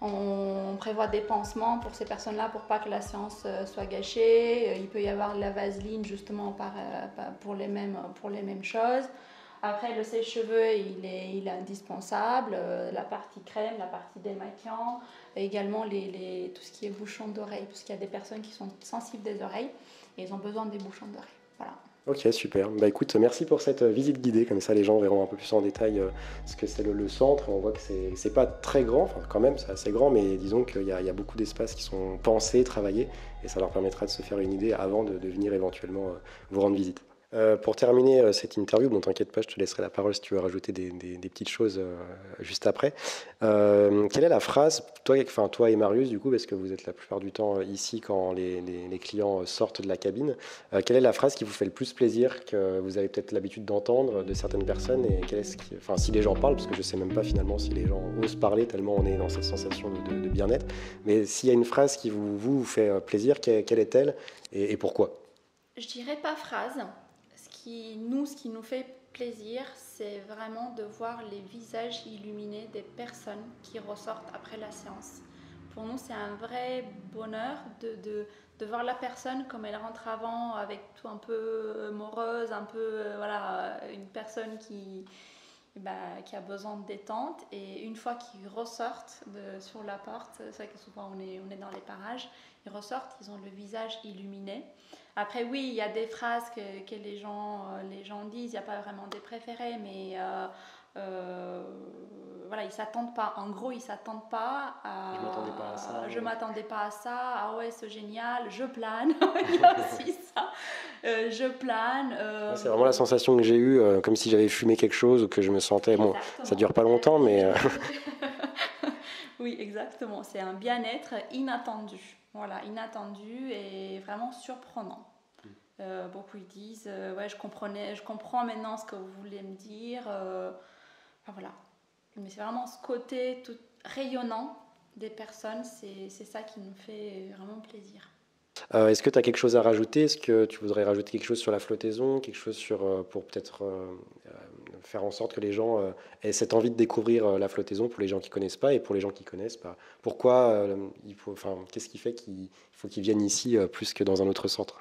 on prévoit des pansements pour ces personnes-là pour pas que la séance soit gâchée. Il peut y avoir de la vaseline justement pour les mêmes choses. Après, le sèche-cheveux, il est indispensable. La partie crème, la partie démaquillant, et également tout ce qui est bouchons d'oreilles, parce qu'il y a des personnes qui sont sensibles des oreilles et ils ont besoin des bouchons d'oreilles. Voilà. Ok, super. Bah écoute, merci pour cette visite guidée, comme ça les gens verront un peu plus en détail ce que c'est le centre. On voit que c'est pas très grand, enfin quand même c'est assez grand, mais disons qu'il y a beaucoup d'espaces qui sont pensés, travaillés, et ça leur permettra de se faire une idée avant de venir éventuellement vous rendre visite. Pour terminer cette interview, bon t'inquiète pas, je te laisserai la parole si tu veux rajouter des petites choses juste après. Quelle est la phrase, toi et Marius du coup, parce que vous êtes la plupart du temps ici quand les clients sortent de la cabine, quelle est la phrase qui vous fait le plus plaisir, que vous avez peut-être l'habitude d'entendre de certaines personnes, et enfin si les gens parlent, parce que je sais même pas finalement si les gens osent parler tellement on est dans cette sensation de bien-être, mais s'il y a une phrase qui vous fait plaisir, quelle est-elle et pourquoi? Je dirais pas phrase. Ce qui nous fait plaisir, c'est vraiment de voir les visages illuminés des personnes qui ressortent après la séance. Pour nous, c'est un vrai bonheur de voir la personne comme elle rentre avant, avec tout un peu morose, un peu, voilà, une personne qui a besoin de détente. Et une fois qu'ils ressortent sur la porte, c'est vrai que souvent on est dans les parages, ils ressortent, ils ont le visage illuminé. Après, oui, il y a des phrases que les gens disent, il n'y a pas vraiment des préférés, mais euh, voilà, ils s'attendent pas. En gros, ils s'attendent pas à. Je m'attendais pas à ça. Je m'attendais pas à ça. Ah ouais, c'est génial. Je plane. Il y a aussi ça. Je plane. Ouais, c'est vraiment la sensation que j'ai eue, comme si j'avais fumé quelque chose ou que je me sentais. Bon, ça Exactement. dure pas longtemps, mais Oui, exactement. C'est un bien-être inattendu. Voilà, inattendu et vraiment surprenant. Beaucoup ils disent ouais, je comprends maintenant ce que vous voulez me dire. Enfin, voilà. Mais c'est vraiment ce côté tout rayonnant des personnes, c'est ça qui nous fait vraiment plaisir. est-ce que tu as quelque chose à rajouter? Est-ce que tu voudrais rajouter quelque chose sur la flottaison, quelque chose pour peut-être faire en sorte que les gens aient cette envie de découvrir la flottaison pour les gens qui connaissent pas et pour les gens qui connaissent pas. Pourquoi enfin, qu'est-ce qui fait qu'il faut qu'ils viennent ici plus que dans un autre centre?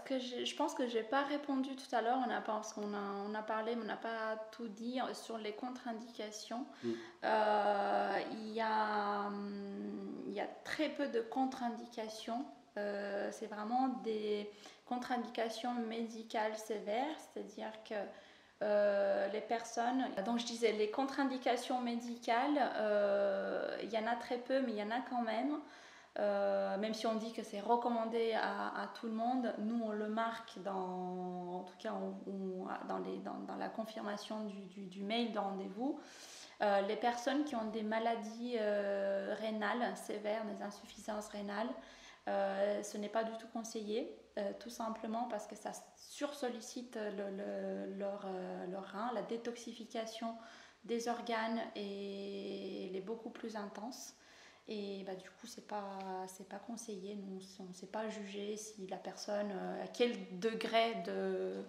Je pense que j'ai pas répondu tout à l'heure, parce on a parlé, mais on n'a pas tout dit sur les contre-indications. Il y a très peu de contre-indications. C'est vraiment des contre-indications médicales sévères, c'est-à-dire que les personnes, donc je disais les contre-indications médicales, il y en a très peu, mais il y en a quand même. Même si on dit que c'est recommandé à tout le monde, nous on le marque en tout cas dans la confirmation du mail de rendez-vous. Les personnes qui ont des maladies rénales sévères, des insuffisances rénales, ce n'est pas du tout conseillé, tout simplement parce que ça sursollicite leur rein. La détoxification des organes elle est beaucoup plus intense. Et du coup, c'est pas conseillé. Nous, on ne sait pas juger si la personne, à quel degré de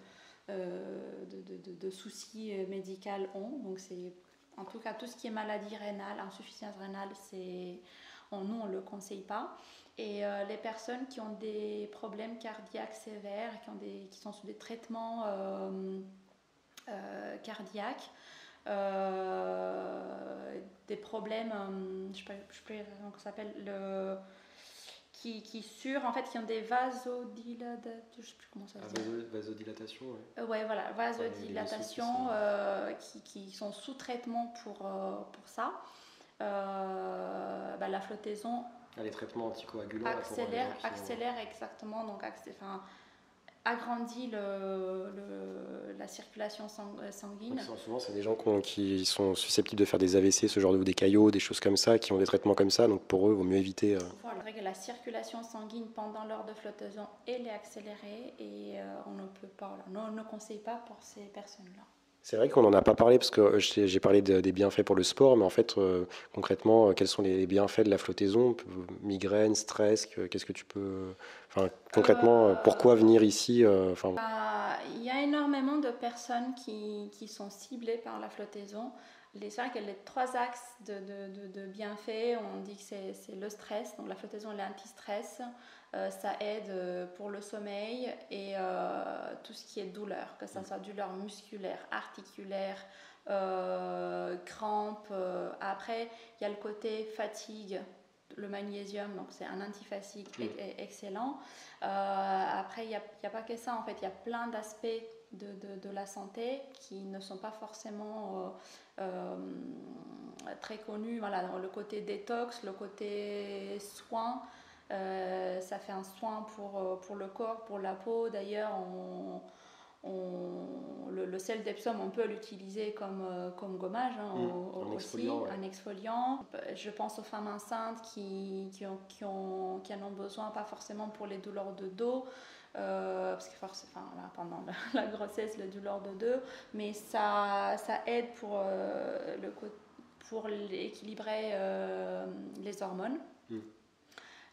soucis médicaux ont. Donc, en tout cas, tout ce qui est maladie rénale, insuffisance rénale, nous, on ne le conseille pas. Et les personnes qui ont des problèmes cardiaques sévères, qui sont sous des traitements cardiaques, des problèmes, je sais pas comment ça s'appelle, en fait, qui ont des vasodilatations, je sais plus comment ça se dit. Vasodilatation, ouais. Ouais, voilà, vasodilatation, qui sont sous traitement pour ça. La flottaison Les traitements anticoagulants accélère exactement, donc agrandit la circulation sanguine. Donc, souvent, c'est des gens qui sont susceptibles de faire des AVC, ce genre des caillots, des choses comme ça, qui ont des traitements comme ça. Donc pour eux, il vaut mieux éviter. Voilà, la circulation sanguine pendant l'heure de flottaison, elle est accélérée et on ne peut pas, on ne conseille pas pour ces personnes-là. C'est vrai qu'on n'en a pas parlé parce que j'ai parlé des bienfaits pour le sport, mais en fait, concrètement, quels sont les bienfaits de la flottaison? Migraine, stress, qu'est-ce que tu peux... Enfin, concrètement, pourquoi venir ici Il y a énormément de personnes qui sont ciblées par la flottaison. C'est vrai que les 3 axes de bienfaits, on dit que c'est le stress, donc la flottaison est anti-stress, ça aide pour le sommeil et tout ce qui est douleur, que ce soit douleur musculaire, articulaire, crampes. Après, il y a le côté fatigue, le magnésium, donc c'est un antifatigue excellent. Après, il n'y a pas que ça, en fait, il y a plein d'aspects de la santé qui ne sont pas forcément très connus. Voilà, le côté détox, le côté soin, ça fait un soin pour le corps, pour la peau. D'ailleurs, le sel d'Epsom, on peut l'utiliser comme gommage un exfoliant, un exfoliant. Je pense aux femmes enceintes qui en ont besoin, pas forcément pour les douleurs de dos, parce que pendant la grossesse, les douleurs de dos, mais ça aide pour équilibrer les hormones.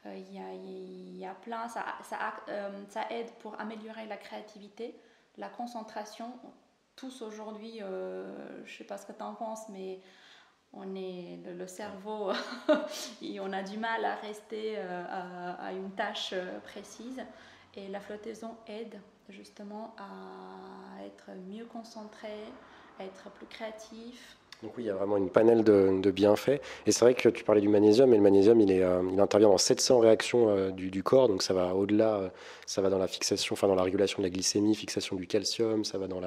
Il y a plein, ça aide pour améliorer la créativité, la concentration. Tous aujourd'hui, je ne sais pas ce que tu en penses, mais le cerveau, et on a du mal à rester à une tâche précise. Et la flottaison aide justement à être mieux concentré, à être plus créatif. Donc oui, il y a vraiment une panel de bienfaits. Et c'est vrai que tu parlais du magnésium, et le magnésium, il intervient dans 700 réactions du corps, donc ça va au-delà, ça va dans la fixation, enfin dans la régulation de la glycémie, fixation du calcium, ça va dans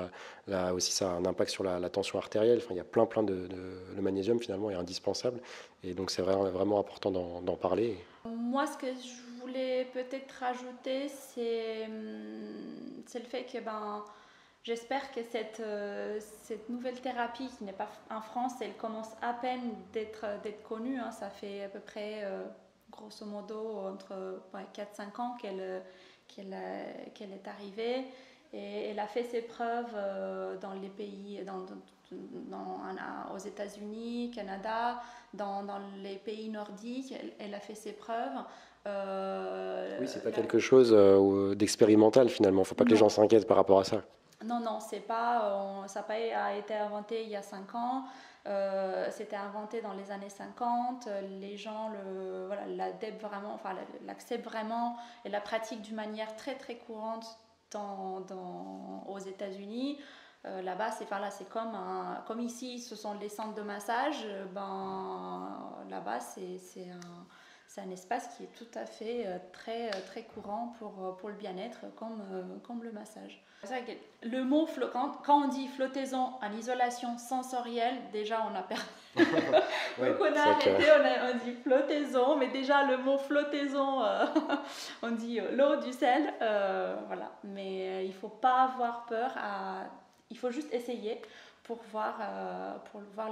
aussi ça a un impact sur la tension artérielle. Enfin, il y a plein le magnésium finalement est indispensable, et donc c'est vraiment important d'en parler. Moi, ce que je voulais peut-être rajouter, c'est le fait que j'espère que cette nouvelle thérapie qui n'est pas en France, elle commence à peine d'être connue. Hein. Ça fait à peu près, grosso modo, entre 4-5 ans qu'elle est arrivée. Et elle a fait ses preuves dans les pays, aux États-Unis, Canada, dans les pays nordiques. Elle a fait ses preuves. Oui, c'est pas quelque chose d'expérimental finalement. Faut pas que les gens s'inquiètent par rapport à ça. Non, ça n'a pas été inventé il y a 5 ans. C'était inventé dans les années 50. Les gens l'adeptent vraiment, enfin, l'acceptent vraiment et la pratiquent d'une manière très très courante aux États-Unis. Là-bas, c'est comme ici, ce sont les centres de massage. Là-bas, c'est un espace qui est tout à fait très, très courant pour le bien-être, comme le massage. C'est vrai que le mot, quand on dit flottaison en isolation sensorielle, déjà on a perdu. Ouais, donc on a arrêté, on dit flottaison, mais déjà le mot flottaison, on dit l'eau, du sel, voilà. Mais il ne faut pas avoir peur, il faut juste essayer pour voir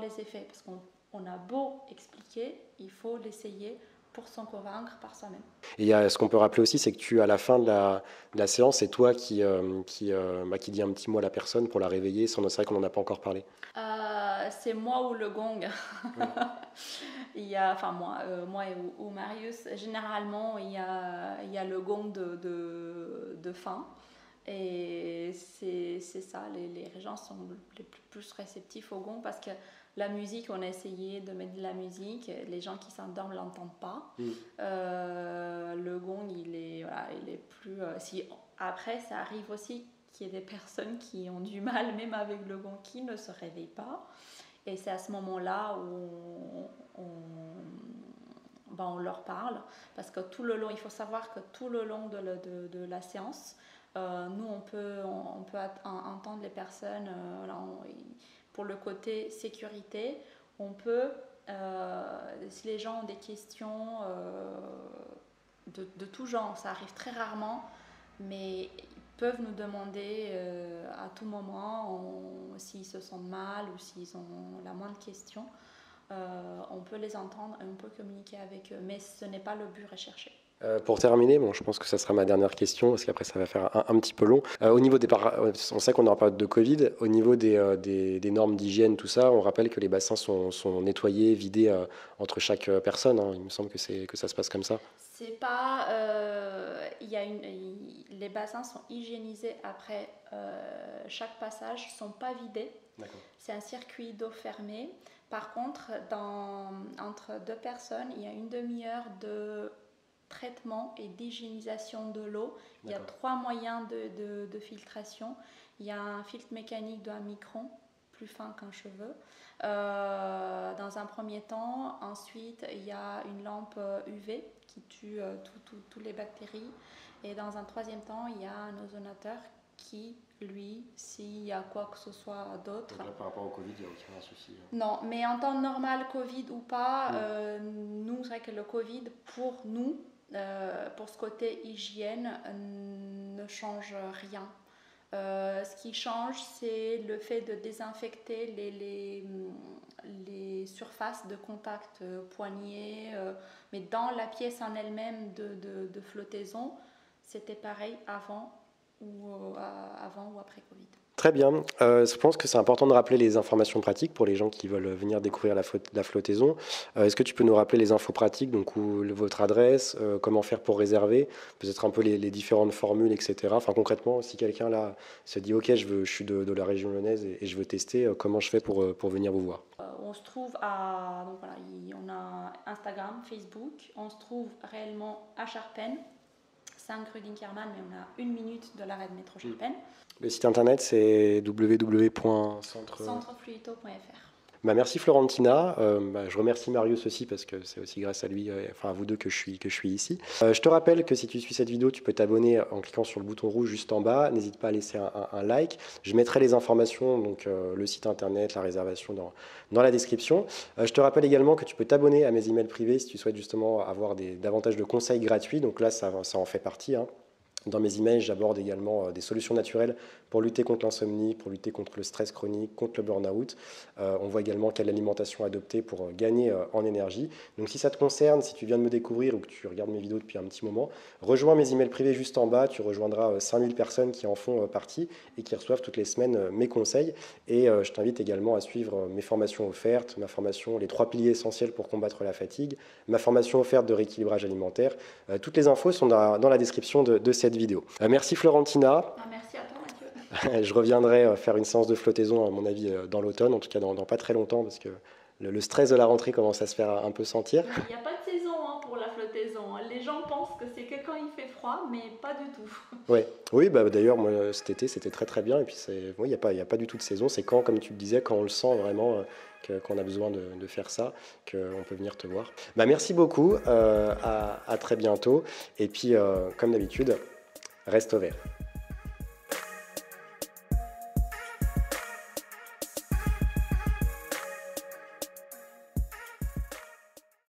les effets. Parce qu'on a beau expliquer, il faut l'essayer pour s'en convaincre par soi-même. Et ce qu'on peut rappeler aussi, c'est que à la fin de la séance, c'est toi qui dis un petit mot à la personne pour la réveiller. C'est vrai qu'on n'en a pas encore parlé. C'est moi ou le gong. Oui. Moi ou Marius. Généralement, il y a le gong de fin. Et c'est ça, les gens sont les plus réceptifs au gong parce que la musique, on a essayé de mettre de la musique, les gens qui s'endorment ne l'entendent pas. Le gong, il est plus... après, ça arrive aussi qu'il y ait des personnes qui ont du mal, même avec le gong, qui ne se réveillent pas. Et c'est à ce moment-là où on leur parle, parce que tout le long, il faut savoir que tout le long de la séance, nous, on peut entendre les personnes, pour le côté sécurité, on peut, si les gens ont des questions de tout genre, ça arrive très rarement, mais peuvent nous demander à tout moment s'ils se sentent mal ou s'ils ont la moindre question. On peut les entendre et on peut communiquer avec eux, mais ce n'est pas le but recherché. Pour terminer, bon, je pense que ça sera ma dernière question, parce qu'après ça va faire un petit peu long. Au niveau on sait qu'on est en période de Covid, au niveau des normes d'hygiène, tout ça, on rappelle que les bassins sont nettoyés, vidés entre chaque personne, hein. Il me semble que ça se passe comme ça. C'est pas, les bassins sont hygiénisés après chaque passage, sont pas vidés. D'accord. C'est un circuit d'eau fermé. Par contre, entre deux personnes, il y a une demi-heure de traitement et d'hygiénisation de l'eau. Il y a 3 moyens de filtration. Il y a un filtre mécanique de 1 micron, plus fin qu'un cheveu. Dans un premier temps, ensuite il y a une lampe UV qui tue toutes les bactéries. Et dans un troisième temps, il y a un ozonateur qui, lui, s'il y a quoi que ce soit d'autre... Donc là, par rapport au Covid, il n'y a aucun souci. Non, mais en temps normal, Covid ou pas, nous, c'est vrai que le Covid, pour nous, pour ce côté hygiène, ne change rien. Ce qui change, c'est le fait de désinfecter les surfaces de contact poignets, mais dans la pièce en elle-même de flottaison, c'était pareil avant ou après Covid. Très bien. Je pense que c'est important de rappeler les informations pratiques pour les gens qui veulent venir découvrir la flottaison. Est-ce que tu peux nous rappeler les infos pratiques, donc votre adresse, comment faire pour réserver, peut-être un peu les différentes formules, etc. Enfin, concrètement, si quelqu'un là se dit OK, je suis de la région lyonnaise et je veux tester, comment je fais pour venir vous voir? On se trouve donc voilà, on a Instagram, Facebook, on se trouve réellement à Charpennes, 5 rue d'Inkermann, mais on a 1 minute de l'arrêt de métro Charpennes. Le site internet, c'est www.centrefluito.fr. Merci Florentina. Je remercie Marius aussi parce que c'est aussi grâce à lui, enfin à vous deux que je suis ici. Je te rappelle que si tu suis cette vidéo, tu peux t'abonner en cliquant sur le bouton rouge juste en bas. N'hésite pas à laisser un like. Je mettrai les informations, donc le site internet, la réservation dans la description. Je te rappelle également que tu peux t'abonner à mes emails privés si tu souhaites justement avoir davantage de conseils gratuits. Donc là, ça en fait partie, hein. Dans mes emails, j'aborde également des solutions naturelles pour lutter contre l'insomnie, pour lutter contre le stress chronique, contre le burn-out. On voit également quelle alimentation adopter pour gagner en énergie. Donc si ça te concerne, si tu viens de me découvrir ou que tu regardes mes vidéos depuis un petit moment, rejoins mes emails privés juste en bas. Tu rejoindras 5000 personnes qui en font partie et qui reçoivent toutes les semaines mes conseils. Et je t'invite également à suivre mes formations offertes, ma formation Les 3 piliers essentiels pour combattre la fatigue, ma formation offerte de rééquilibrage alimentaire. Toutes les infos sont dans la description de cette vidéo. Merci Florentina. Merci à toi Mathieu. Je reviendrai faire une séance de flottaison à mon avis dans l'automne, en tout cas dans pas très longtemps parce que le stress de la rentrée commence à se faire un peu sentir. Il n'y a pas de saison pour la flottaison. Les gens pensent que c'est que quand il fait froid, mais pas du tout. Ouais. Oui, d'ailleurs moi cet été c'était très très bien et puis il n'y a pas du tout de saison. C'est quand, comme tu le disais, quand on le sent vraiment qu'on a besoin de faire ça, qu'on peut venir te voir. Merci beaucoup, à très bientôt et puis comme d'habitude, reste au vert.